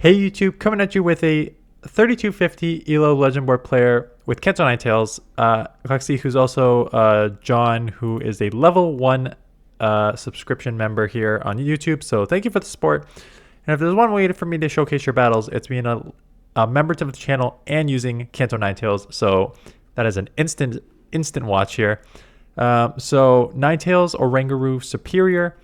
Hey YouTube, coming at you with a 3250 ELO Legend Board player with KANTO NINETALES, Daxi, who's also John, who is a level 1 subscription member here on YouTube. So thank you for the support. And if there's one way for me to showcase your battles, it's being a member to the channel and using KANTO NINETALES. So that is an instant watch here. So Ninetales, Oranguru, Serperior.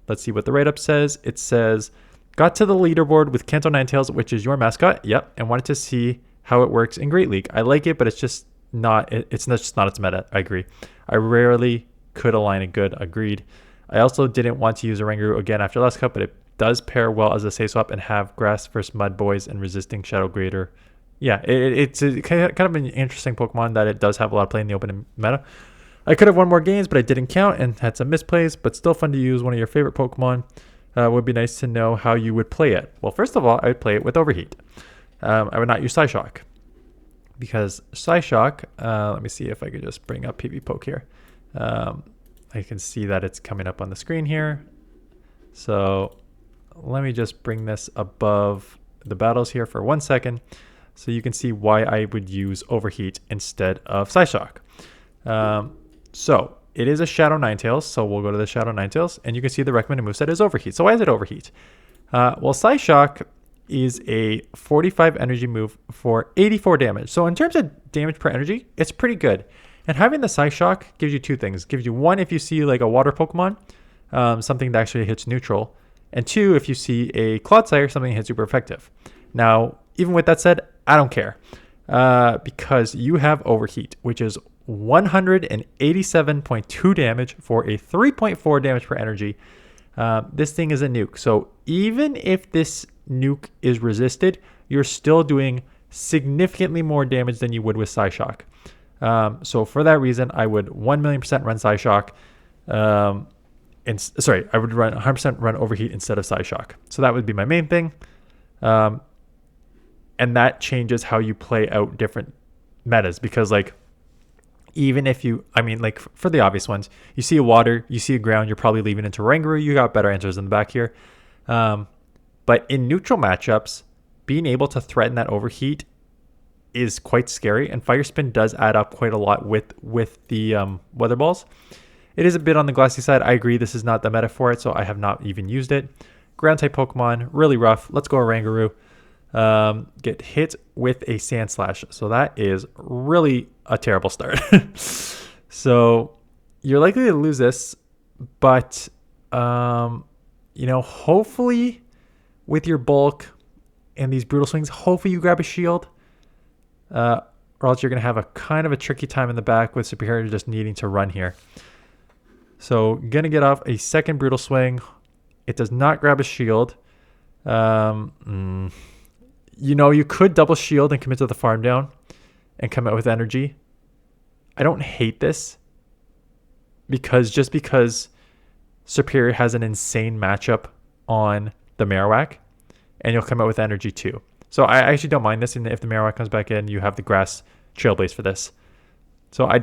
Let's see what the write-up says. It says, got to the leaderboard with KANTO NINETALES, which is your mascot. Yep. And wanted to see how it works in Great League. I like it, but it's just not, it's just not its meta. I agree. I rarely could align it good. Agreed. I also didn't want to use Oranguru again after last cup, but it does pair well as a safe swap and have grass versus mud boys and resisting shadow grader. Yeah, it's kind of an interesting Pokemon that it does have a lot of play in the open meta. I could have won more games, but I didn't count and had some misplays, but still fun to use. One of your favorite Pokemon. Would be nice to know how you would play it. Well, first of all, I would play it with Overheat. I would not use Psyshock because Psyshock, let me see if I could just bring up PV Poke here. I can see that it's coming up on the screen here. So let me just bring this above the battles here for 1 second so you can see why I would use Overheat instead of Psyshock. So it is a Shadow Ninetales, so we'll go to the Shadow Ninetales, and you can see the recommended moveset is Overheat. So why is it Overheat? Well, Psyshock is a 45 energy move for 84 damage. So in terms of damage per energy, it's pretty good. And having the Psyshock gives you two things. It gives you one, if you see like a water Pokemon, something that actually hits neutral. And two, if you see a Clodsire, something that hits super effective. Now, even with that said, I don't care. Because you have Overheat, which is 187.2 damage for a 3.4 damage per energy. This thing is a nuke. So even if this nuke is resisted, you're still doing significantly more damage than you would with Psyshock. So for that reason, I would 1,000,000% run Psyshock. I would run 100% run Overheat instead of Psyshock. So that would be my main thing. And that changes how you play out different metas because like, even if you, I mean, like for the obvious ones, you see a water, you see a ground, you're probably leaving into Oranguru. You got better answers in the back here. But in neutral matchups, being able to threaten that Overheat is quite scary. And Fire Spin does add up quite a lot with the Weather Balls. It is a bit on the glassy side. I agree. This is not the meta for it, so I have not even used it. Ground type Pokemon, really rough. Let's go Oranguru. Get hit with a Sandslash. So that is really a terrible start. So you're likely to lose this, but hopefully with your bulk and these brutal swings, hopefully you grab a shield, or else you're going to have a kind of a tricky time in the back with Serperior just needing to run here. So going to get off a second brutal swing. It does not grab a shield. You could double shield and commit to the farm down and come out with energy. I don't hate this because Serperior has an insane matchup on the Marowak and you'll come out with energy too. So I actually don't mind this, and if the Marowak comes back in, you have the grass Trailblaze for this. So I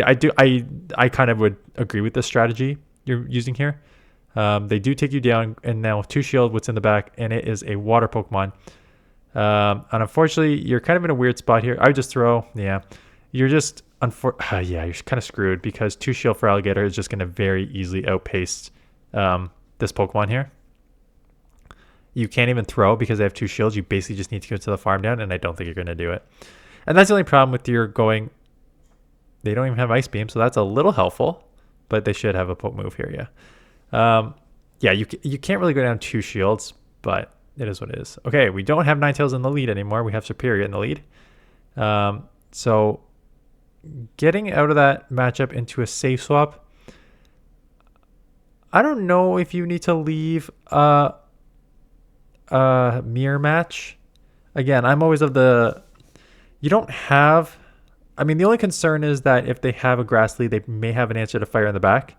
kind of would agree with the strategy you're using here. They do take you down, and now 2 shield, what's in the back, and it is a water Pokemon. And unfortunately, you're kind of in a weird spot here. I would just throw, you're just, you're kind of screwed because 2 shield for Alligator is just going to very easily outpace this Pokemon here. You can't even throw because they have 2 shields. You basically just need to go to the farm down, and I don't think you're going to do it. And that's the only problem with your going. They don't even have Ice Beam, so that's a little helpful, but they should have a poke move here, you can't really go down 2 shields, but it is what it is. Okay, we don't have Ninetales in the lead anymore. We have Serperior in the lead. So getting out of that matchup into a safe swap, I don't know if you need to leave a mirror match. Again, I'm always of the, you don't have, I mean, the only concern is that if they have a grass lead, they may have an answer to fire in the back.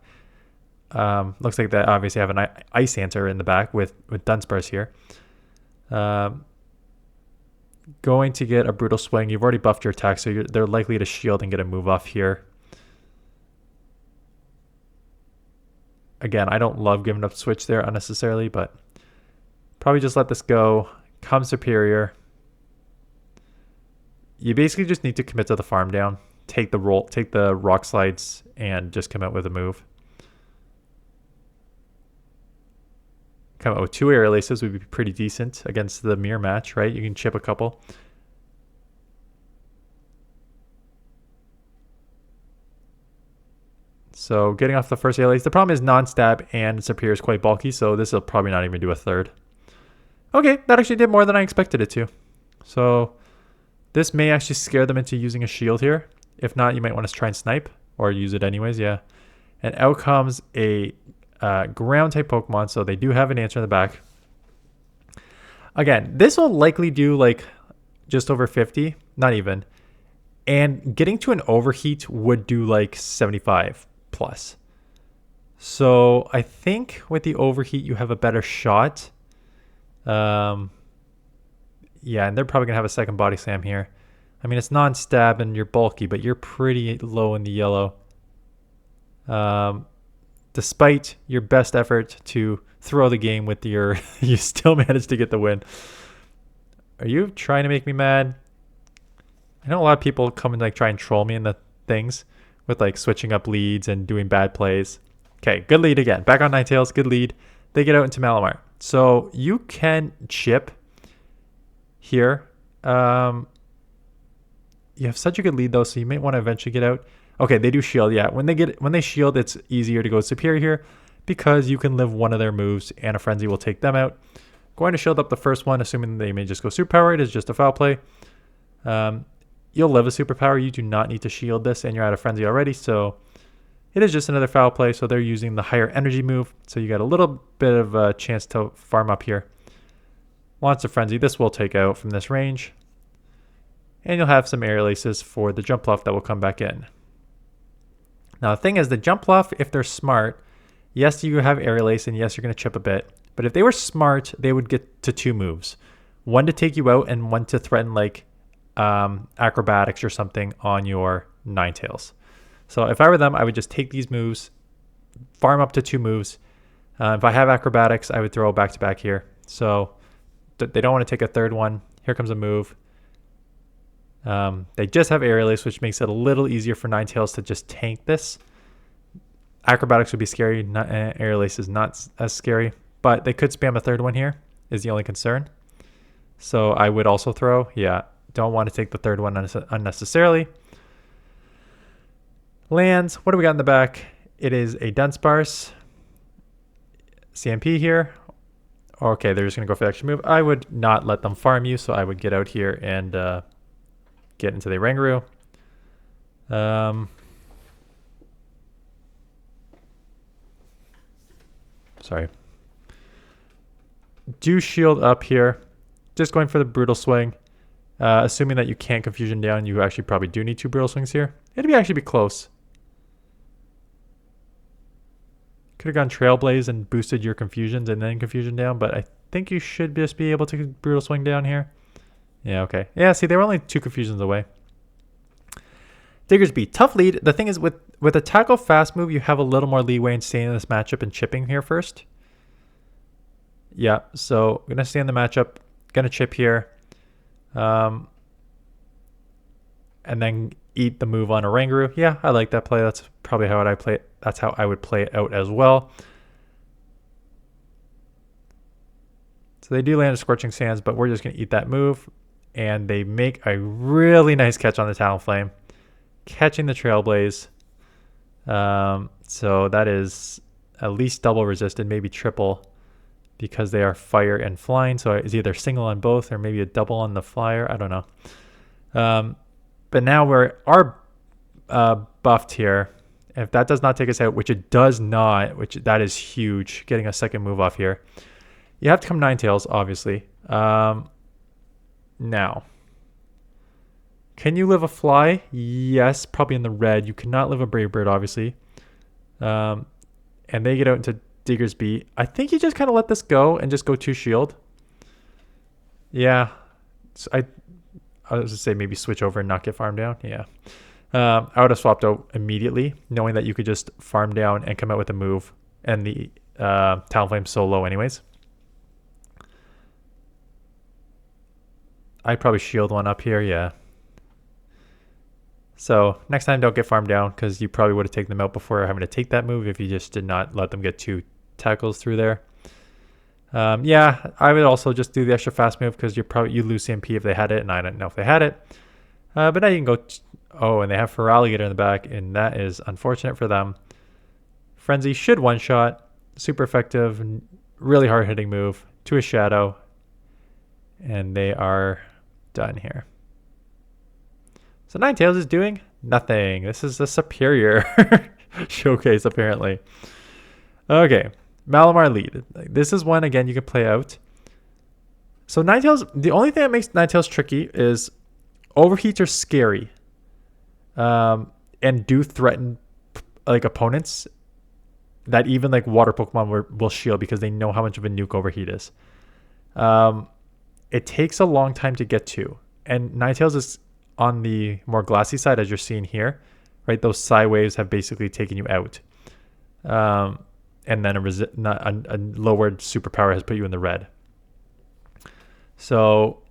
Looks like they obviously have an ice answer in the back with Dunsparce here. Going to get a brutal swing. You've already buffed your attack, so they're likely to shield and get a move off here. Again, I don't love giving up switch there unnecessarily, but probably just let this go. Come Serperior. You basically just need to commit to the farm down. Take the rock slides, and just come out with a move. Come out with 2 air laces would be pretty decent against the mirror match, right? You can chip a couple. So getting off the first air lace. The problem is non-stab and Serperior is quite bulky, so this will probably not even do a third. Okay, that actually did more than I expected it to. So this may actually scare them into using a shield here. If not, you might want to try and snipe or use it anyways, yeah. And out comes a ground type Pokemon, so they do have an answer in the back. Again, this will likely do like just over 50, not even. And getting to an overheat would do like 75 plus. So I think with the overheat, you have a better shot. Yeah, and they're probably going to have a second body slam here. I mean, it's non-stab and you're bulky, but you're pretty low in the yellow. Despite your best effort to throw the game with your... you still managed to get the win. Are you trying to make me mad? I know a lot of people come and like try and troll me in the things with like switching up leads and doing bad plays. Okay, good lead again. Back on Ninetales, good lead. They get out into Malamar. So you can chip here. You have such a good lead though, so you might want to eventually get out. Okay, they do shield. Yeah, when they shield, it's easier to go Serperior here because you can live one of their moves and a frenzy will take them out. Going to shield up the first one, assuming they may just go superpower. It is just a foul play. You'll live a superpower. You do not need to shield this, and you're out of frenzy already, so it is just another foul play. So they're using the higher energy move, so you got a little bit of a chance to farm up here. Launch the frenzy. This will take out from this range, and you'll have some air laces for the jump bluff that will come back in. Now the thing is, the jump bluff, if they're smart, yes, you have air lace, and yes, you're going to chip a bit. But if they were smart, they would get to 2 moves. One to take you out, and one to threaten like acrobatics or something on your Ninetales. So if I were them, I would just take these moves, farm up to 2 moves. If I have acrobatics, I would throw back to back here. So they don't want to take a third one. Here comes a move. They just have air lace, which makes it a little easier for Ninetales to just tank this. Acrobatics would be scary. Air lace is not as scary, but they could spam a third one here is the only concern. So I would also throw, yeah, don't want to take the third one unnecessarily. Lands, what do we got in the back? It is a Dunsparce. CMP here. Okay, they're just going to go for the extra move. I would not let them farm you, so I would get out here and get into the oranguru. Sorry. Do shield up here. Just going for the brutal swing. Assuming that you can't confusion down, you actually probably do need 2 brutal swings here. It'd actually be close. Could have gone Trailblaze and boosted your confusions and then confusion down, but I think you should just be able to brutal swing down here. Yeah, okay. Yeah, see, they were only 2 confusions away. Diggersby, tough lead. The thing is, with a tackle fast move, you have a little more leeway in staying in this matchup and chipping here first. Yeah, so I'm going to stay in the matchup. Going to chip here. And then eat the move on Oranguru. Yeah, I like that play. That's probably how I play it. That's how I would play it out as well. So they do land a Scorching Sands, but we're just going to eat that move. And they make a really nice catch on the Talonflame. Catching the Trailblaze. So that is at least double resisted, maybe triple, because they are fire and flying. So it's either single on both or maybe a double on the flyer. I don't know. But now we're buffed here. If that does not take us out, which it does not, which that is huge, getting a second move off here. You have to come Ninetales, obviously. Now, can you live a fly? Yes, probably in the red. You cannot live a Brave Bird, obviously. And they get out into Diggersby. I think you just kind of let this go and just go 2 shield. Yeah. So I was going to say maybe switch over and not get farmed down. Yeah. I would have swapped out immediately, knowing that you could just farm down and come out with a move. And the Talonflame's so low anyways. I'd probably shield one up here, yeah. So next time, don't get farmed down because you probably would have taken them out before having to take that move if you just did not let them get 2 tackles through there. Yeah, I would also just do the extra fast move because you lose CMP if they had it, and I don't know if they had it. But now you can go. Oh, and they have Feraligatr in the back, and that is unfortunate for them. Frenzy should one-shot. Super effective, really hard-hitting move to a Shadow, and they are done here. So Ninetales is doing nothing. This is a Serperior showcase, apparently. Okay, Malamar lead. This is one, again, you can play out. So Ninetales, the only thing that makes Ninetales tricky is Overheats are scary. And do threaten like opponents that even like water Pokemon will shield because they know how much of a nuke Overheat is. It takes a long time to get to. And Ninetales is on the more glassy side, as you're seeing here, right? Those Psy waves have basically taken you out. And then a lowered superpower has put you in the red. So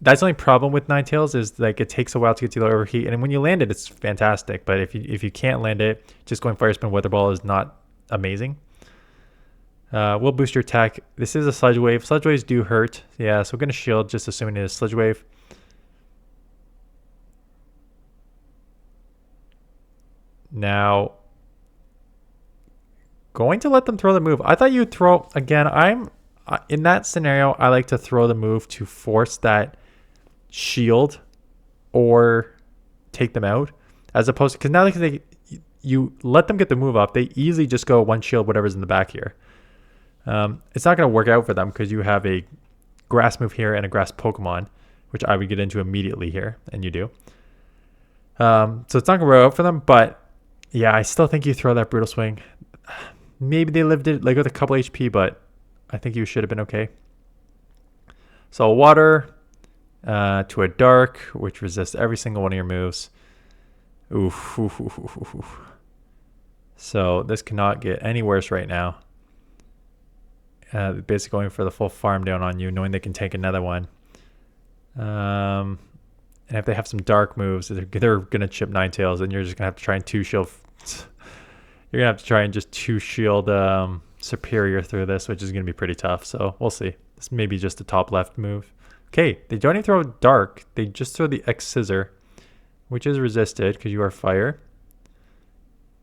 that's the only problem with Ninetales is like it takes a while to get to the Overheat. And when you land it, it's fantastic. But if you can't land it, just going Fire Spin Weather Ball is not amazing. We'll boost your attack. This is a Sludge Wave. Sludge Waves do hurt. Yeah, so we're going to shield just assuming it is Sludge Wave. Now, going to let them throw the move. I thought you'd throw, again, in that scenario, I like to throw the move to force that shield or take them out, as opposed to, because now you let them get the move up, they easily just go one shield, whatever's in the back here. It's not going to work out for them because you have a grass move here and a grass Pokemon, which I would get into immediately here, and you do. So it's not going to work out for them, but yeah, I still think you throw that Brutal Swing. Maybe they lived it like with a couple HP, but I think you should have been okay. So water to a dark, which resists every single one of your moves. Oof. So this cannot get any worse right now. Basically going for the full farm down on you, knowing they can take another one. And if they have some dark moves, they're going to chip Ninetales, and you're just going to have to try and two-shield. You're going to have to try and just two-shield Serperior through this, which is going to be pretty tough. So we'll see. This may be just a top left move. Okay, they don't even throw dark. They just throw the X Scissor, which is resisted because you are fire.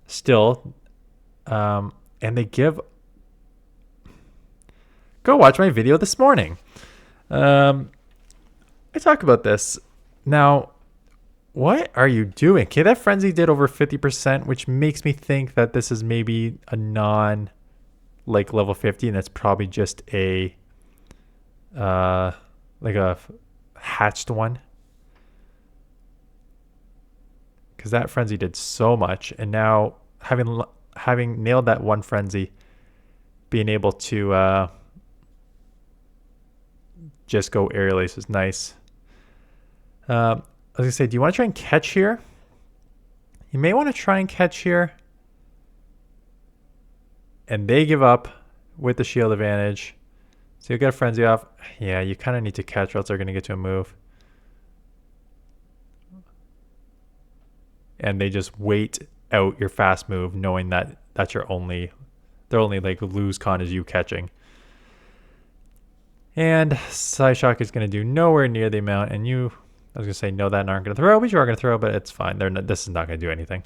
Still. And they give... Go watch my video this morning. I talk about this. Now, what are you doing? Okay, that Frenzy did over 50%, which makes me think that this is maybe a like level 50, and that's probably just a like a hatched one. Because that Frenzy did so much, and now having nailed that one Frenzy, being able to just go Aerial Ace is nice. I was going to say, do you want to try and catch here? You may want to try and catch here. And they give up with the shield advantage. So you'll get a Frenzy off. Yeah, you kind of need to catch or else they're going to get to a move. And they just wait out your fast move, knowing that that's their only like lose con is you catching. And Psyshock is going to do nowhere near the amount, and I was going to say no, that aren't going to throw, but you are going to throw, but it's fine. This is not going to do anything.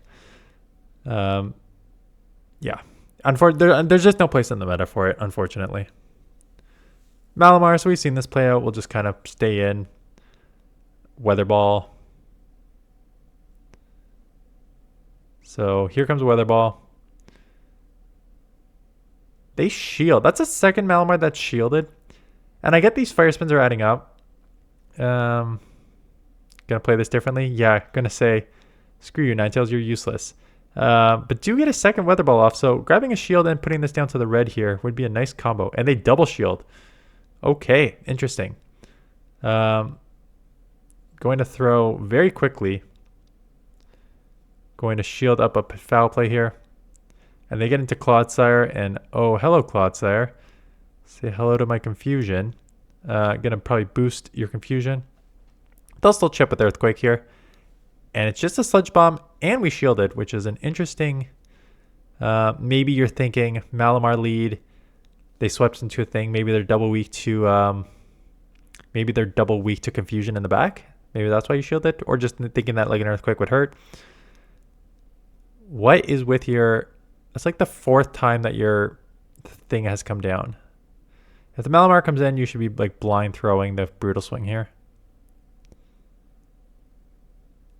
Yeah. There's just no place in the meta for it, unfortunately. Malamar, so we've seen this play out. We'll just kind of stay in. Weather Ball. So here comes a Weather Ball. They shield. That's a second Malamar that's shielded. And I get these Fire Spins are adding up. Gonna play this differently? Yeah, gonna say, screw you, Ninetales, you're useless. But do get a second Weather Ball off, so grabbing a shield and putting this down to the red here would be a nice combo. And they double shield. Okay, interesting. Going to throw very quickly. Going to shield up a foul play here. And they get into Clodsire, and oh, hello, Clodsire. Say hello to my confusion. Gonna probably boost your confusion. They'll still chip with Earthquake here. And it's just a Sludge Bomb, and we shielded, which is an interesting... maybe you're thinking Malamar lead. They swept into a thing. Maybe they're double weak to... maybe they're double weak to Confusion in the back. Maybe that's why you shielded. Or just thinking that like an Earthquake would hurt. What is with your... It's like the 4th time that your thing has come down. If the Malamar comes in, you should be like blind throwing the Brutal Swing here.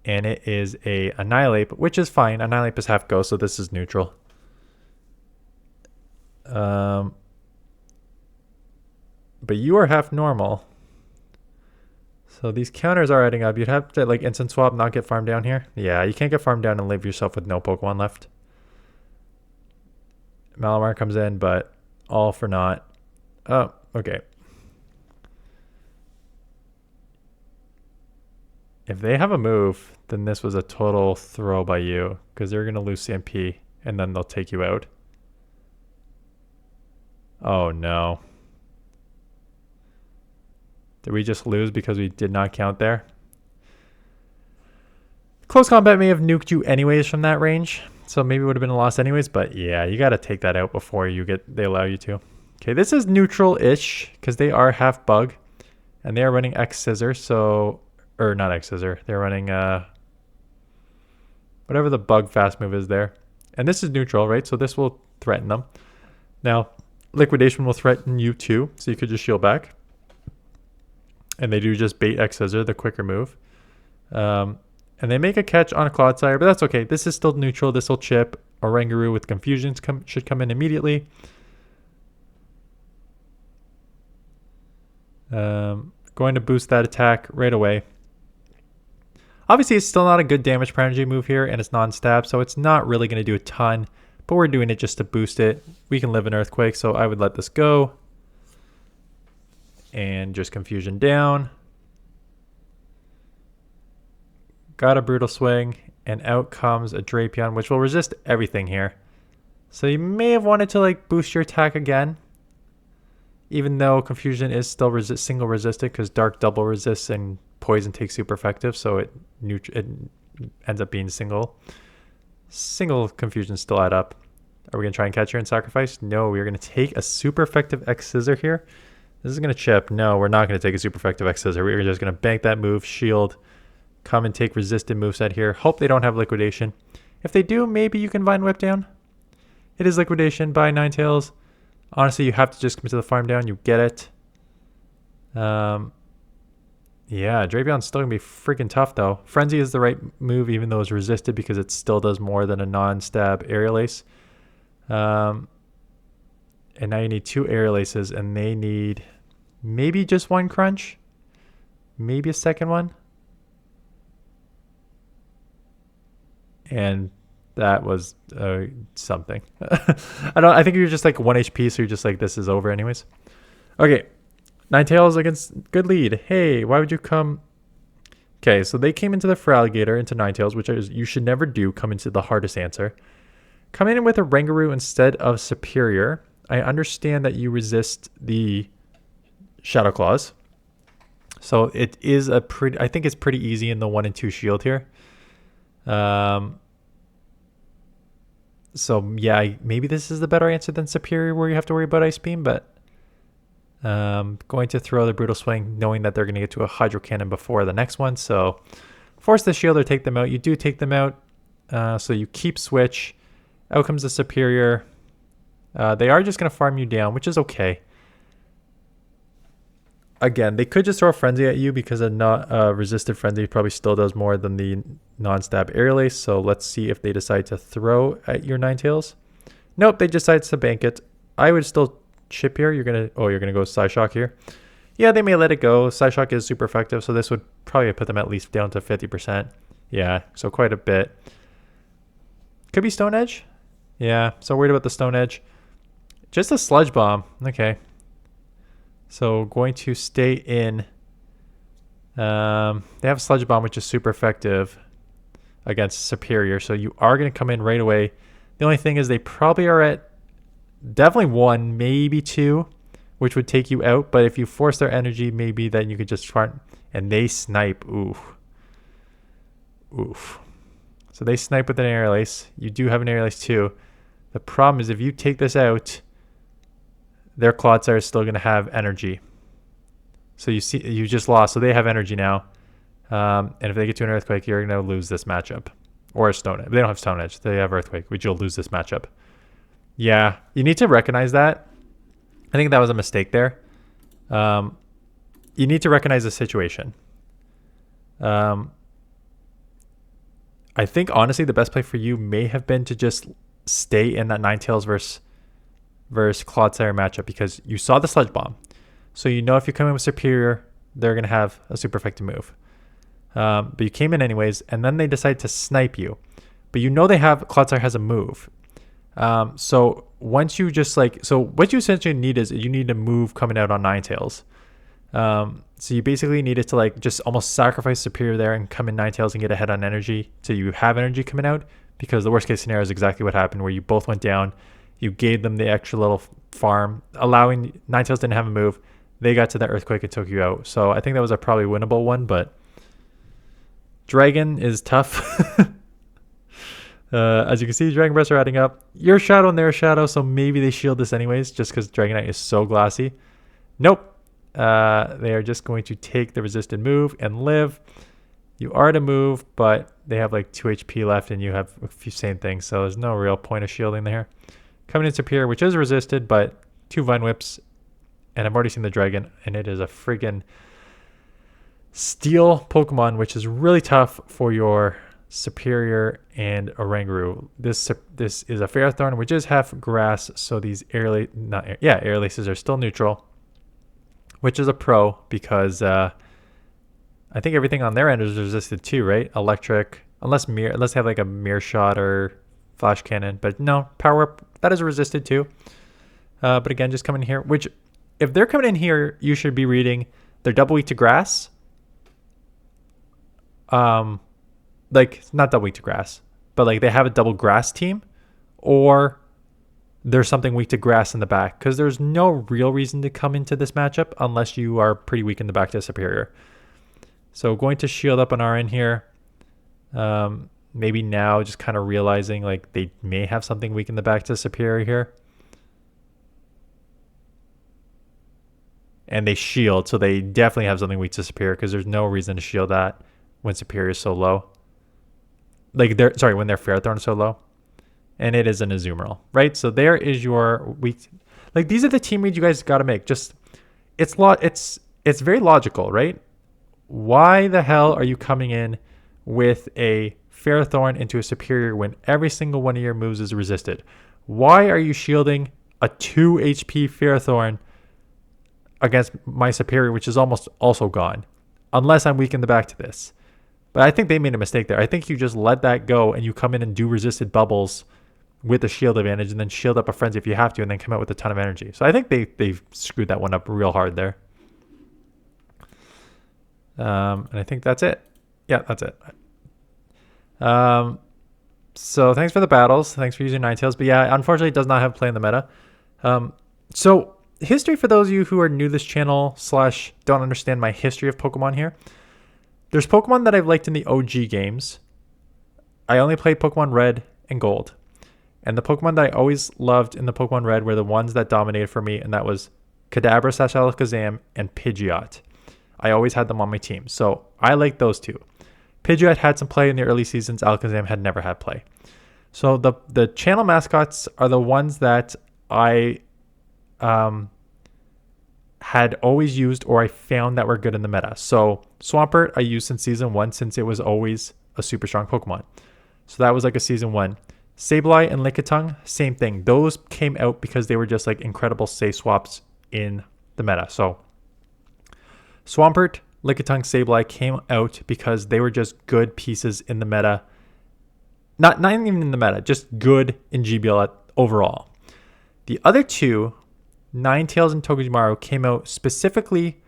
And it is a Annihilate, which is fine. Annihilate is half ghost, so this is neutral. But you are half normal. So these counters are adding up. You'd have to like instant swap, not get farmed down here. Yeah, you can't get farmed down and leave yourself with no Pokemon left. Malamar comes in, but all for naught. Oh, okay. If they have a move, then this was a total throw by you, because they're going to lose CMP, and then they'll take you out. Oh, no. Did we just lose because we did not count there? Close combat may have nuked you anyways from that range, so maybe it would have been a loss anyways, but yeah, you got to take that out before they allow you to. Okay, this is neutral-ish, because they are half bug, and they are running X Scissor, so... Or not X Scissor. They're running whatever the bug fast move is there. And this is neutral, right? So this will threaten them. Now, Liquidation will threaten you too. So you could just shield back. And they do just bait X Scissor, the quicker move. And they make a catch on a Clodsire, but that's okay. This is still neutral. This will chip. Oranguru with Confusions should come in immediately. Going to boost that attack right away. Obviously, it's still not a good damage per energy move here, and it's non-stab, so it's not really going to do a ton, but we're doing it just to boost it. We can live in Earthquake, so I would let this go. And just Confusion down. Got a Brutal Swing, and out comes a Drapion, which will resist everything here. So you may have wanted to like boost your attack again, even though Confusion is still single resisted, because Dark double resists and Poison takes super effective, so it ends up being single. Single Confusions still add up. Are we going to try and catch her and sacrifice? No, we're going to take a super effective X Scissor here. This is going to chip. No, we're not going to take a super effective X Scissor. We're just going to bank that move, shield, come and take resisted moveset here. Hope they don't have Liquidation. If they do, maybe you can Vine Whip down. It is Liquidation by Ninetales. Honestly, you have to just commit to the farm down. You get it. Yeah, Drapion's still going to be freaking tough, though. Frenzy is the right move, even though it's resisted, because it still does more than a non-stab Aerial Ace. And now you need 2 Aerial Aces, and they need maybe just 1 Crunch. Maybe a second one. And that was something. I think you're just like 1 HP, so you're just like, this is over anyways. Okay. Ninetales against good lead. Hey, why would you come? Okay, so they came into the Feraligatr, into Ninetales, which is you should never do. Come into the hardest answer. Come in with a Oranguru instead of Serperior. I understand that you resist the Shadow Claws. So it is a pretty... I think it's pretty easy in the 1 and 2 shield here. So yeah, maybe this is the better answer than Serperior, where you have to worry about Ice Beam, but... going to throw the Brutal Swing, knowing that they're going to get to a Hydro Cannon before the next one. So force the shield or take them out. You do take them out. So you keep switch. Out comes the Serperior. They are just going to farm you down, which is okay. Again, they could just throw a Frenzy at you, because a not resisted Frenzy probably still does more than the non-stab Aerial Ace. So let's see if they decide to throw at your Ninetales. Nope, they decide to bank it. I would still chip here. You're gonna go Psyshock here. Yeah, they may let it go. Psyshock is super effective, so this would probably put them at least down to 50%. Yeah, so quite a bit. Could be Stone Edge. Yeah, so worried about the Stone Edge. Just a Sludge Bomb. Okay. So going to stay in. They have a Sludge Bomb, which is super effective against Serperior, so you are going to come in right away. The only thing is they probably are at definitely 1, maybe 2, which would take you out. But if you force their energy, maybe then you could just try. and they snipe. Oof. Oof. So they snipe with an Aerial Ace. You do have an Aerial Ace too. The problem is if you take this out, their Clodsire is still going to have energy. So you see, you just lost. So they have energy now. And if they get to an Earthquake, you're going to lose this matchup. Or a Stone Edge. They don't have Stone Edge. They have Earthquake, which you'll lose this matchup. Yeah, you need to recognize that. I think that was a mistake there. You need to recognize the situation. I think, honestly, the best play for you may have been to just stay in that Ninetales versus Clodsire matchup because you saw the Sludge Bomb. So you know if you come in with Serperior, they're going to have a super effective move. But you came in anyways, and then they decide to snipe you. But you know Clodsire has a move. So once you just so what you essentially need is you need a move coming out on Ninetales. So you basically needed to just almost sacrifice Serperior there and come in Ninetales and get ahead on energy. So you have energy coming out because the worst case scenario is exactly what happened where you both went down. You gave them the extra little farm, allowing Ninetales didn't have a move. They got to the Earthquake and took you out. So I think that was a probably winnable one, but Dragon is tough. As you can see, Dragon Breaths are adding up. Your shadow and their shadow, so maybe they shield this anyways, just because Dragonite is so glassy. Nope. They are just going to take the resisted move and live. You are to move, but they have 2 HP left, and you have a few same things, so there's no real point of shielding there. Coming in Serperior, which is resisted, but 2 Vine Whips, and I've already seen the Dragon, and it is a friggin' Steel Pokemon, which is really tough for your Serperior and Oranguru. This is a Ferrothorn, which is half grass, so these Aerial Aces are still neutral, which is a pro because I think everything on their end is resisted too, right? Electric, unless they have a Mirror Shot or Flash Cannon, but no, Power Up, that is resisted too. But again, just coming in here, which if they're coming in here, you should be reading they're double weak to grass. Not double weak to grass, but they have a double grass team, or there's something weak to grass in the back, because there's no real reason to come into this matchup unless you are pretty weak in the back to Serperior. So going to shield up on our end here. Maybe now just kind of realizing they may have something weak in the back to Serperior here. And they shield, so they definitely have something weak to Serperior because there's no reason to shield that when Serperior is so low. When their Ferrothorn is so low. And it is an Azumarill, right? So there is your weak. These are the team reads you guys got to make. Just it's very logical, right? Why the hell are you coming in with a Ferrothorn into a Serperior when every single one of your moves is resisted? Why are you shielding a 2 HP Ferrothorn against my Serperior, which is almost also gone? Unless I'm weak in the back to this. But I think they made a mistake there. I think you just let that go and you come in and do resisted bubbles with the shield advantage and then shield up a Frenzy if you have to and then come out with a ton of energy. So I think they screwed that one up real hard there. And I think that's it. Yeah, that's it. So thanks for the battles. Thanks for using Ninetales. But yeah, unfortunately, it does not have play in the meta. So history for those of you who are new to this channel / don't understand my history of Pokemon here. There's Pokemon that I've liked in the OG games. I only played Pokemon Red and Gold. And the Pokemon that I always loved in the Pokemon Red were the ones that dominated for me, and that was Kadabra / Alakazam and Pidgeot. I always had them on my team. So I like those two. Pidgeot had some play in the early seasons. Alakazam had never had play. So the channel mascots are the ones that I had always used or I found that were good in the meta. So Swampert I used since season 1 since it was always a super strong Pokemon. So that was a season 1. Sableye and Lickitung, same thing. Those came out because they were just incredible safe swaps in the meta. So Swampert, Lickitung, Sableye came out because they were just good pieces in the meta. Not even in the meta, just good in GBL overall. The other two, Ninetales and Togedemaru, came out specifically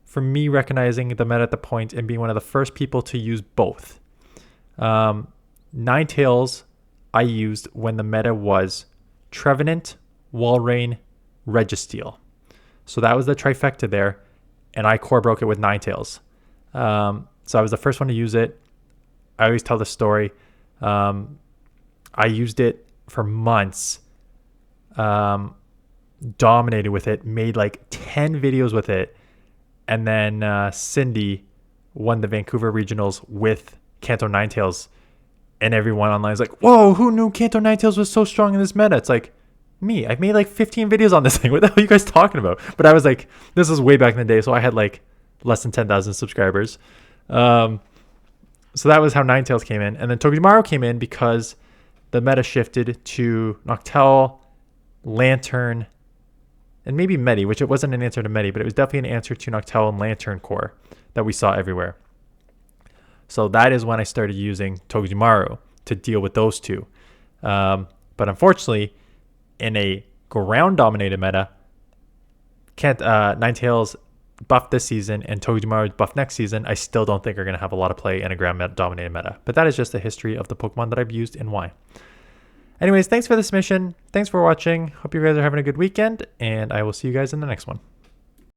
for me recognizing the meta at the point and being one of the first people to use both. Ninetales I used when the meta was Trevenant, Walrein, Registeel. So that was the trifecta there, and I core broke it with Ninetales. So I was the first one to use it. I always tell the story. I used it for months, dominated with it, made like 10 videos with it. And then Cindy won the Vancouver Regionals with Kanto Ninetales. And everyone online is like, whoa, who knew Kanto Ninetales was so strong in this meta? It's like, me. I've made like 15 videos on this thing. What the hell are you guys talking about? But I was like, this was way back in the day. So I had like less than 10,000 subscribers. So that was how Ninetales came in. And then Togedemaru came in because the meta shifted to Noctowl, Lantern, and maybe Medi, which it wasn't an answer to Medi, but it was definitely an answer to Noctowl and Lantern Core that we saw everywhere. So that is when I started using Togedemaru to deal with those two. But unfortunately, in a ground-dominated meta, Ninetales buffed this season and Togedemaru buffed next season. I still don't think are going to have a lot of play in a ground-dominated meta. But that is just the history of the Pokemon that I've used and why. Anyways, thanks for the submission. Thanks for watching. Hope you guys are having a good weekend, and I will see you guys in the next one.